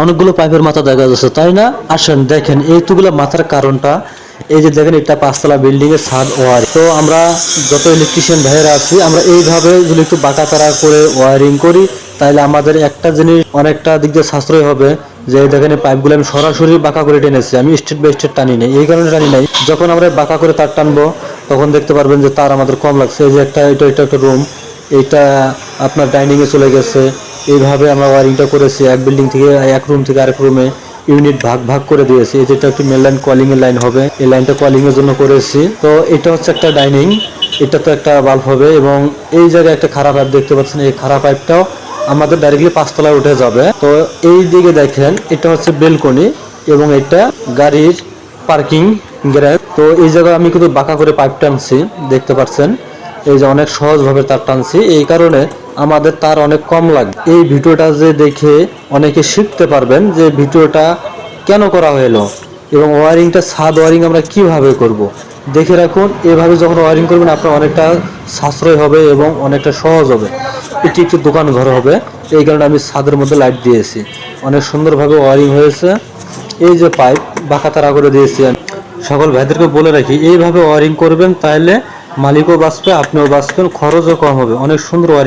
অনেকগুলো পাইপের মাথা দেখা যাচ্ছে, তাই না? আসেন দেখেন এইগুলো মাথার কারণটা। এই যে দেখেন এটা 5 তলা বিল্ডিং এর ছাদ ওয়ার। তো আমরা যত ইলেকট্রিশিয়ান ভাইয়েরা আছি আমরা এইভাবে যদি একটু বাঁকাতারা করে ওয়ারিং করি তাহলে আমাদের একটা জিনিস অনেকটা দিক দিয়ে সাশ্রয় হবে। যে দেখেন এই পাইপগুলো আমি সরাসরি বাঁকা করে টেনেছি, আমি স্টেট বাই স্টেট টানি নাই। এই কারণে টানি নাই, যখন আমরা বাঁকা করে তার টানবো তখন দেখতে পারবেন যে তার আমাদের কম লাগছে। এই যে এটা একটা রুম, এইটা আপনার ডাইনিং এ চলে গেছে। এইভাবে আমরা ওয়ারিংটা করেছি, এক বিল্ডিং থেকে এক রুম থেকে আরেক রুমে ইউনিট ভাগ ভাগ করে দিয়েছি। এই যেটা একটি মেন লাইন কলিং এর লাইন হবে, এই লাইনটা কলিং এর জন্য করেছি। তো এটা হচ্ছে একটা ডাইনিং, এটা তো একটা বাল্ব হবে। এবং এই জায়গায় একটা খারাপ পাইপ দেখতে পাচ্ছেন, এই খারাপ পাইপটাও আমাদের ডাইরেক্টলি 5 তলায় উঠে যাবে। তো এই দিকে দেখেন এটা হচ্ছে বেলকনি এবং এটা গাড়ির পার্কিং গ্যারেজ। তো এই জায়গায় আমি কিন্তু বাঁকা করে পাইপ টানছি, দেখতে পাচ্ছেন। এই যে অনেক সহজভাবে তার টানছি, এই কারণে আমাদের তার অনেক কম লাগে। এই ভিডিওটা যে দেখে অনেকে শিখতে পারবেন যে ভিডিওটা কেন করা হলো এবং ওয়ারিংটা ছাদ ওয়ারিং আমরা কিভাবে করব। দেখে রাখুন, এভাবে যখন ওয়ারিং করবেন আপনার অনেকটা সাশ্রয় হবে এবং অনেকটা সহজ হবে। এটি একটি দোকান ঘর হবে, এই কারণে আমি ছাদের মধ্যে লাইট দিয়েছি। অনেক সুন্দরভাবে ওয়ারিং হয়েছে। এই যে পাইপ বাঁকা তারা করে দিয়েছি। আমি সকল ভাইদেরকে বলে রাখি এইভাবে ওয়ারিং করবেন, তাহলে মালিকও বাঁচবে, আপনিও বাঁচবেন, খরচও কম হবে। অনেক সুন্দর ওয়ারিং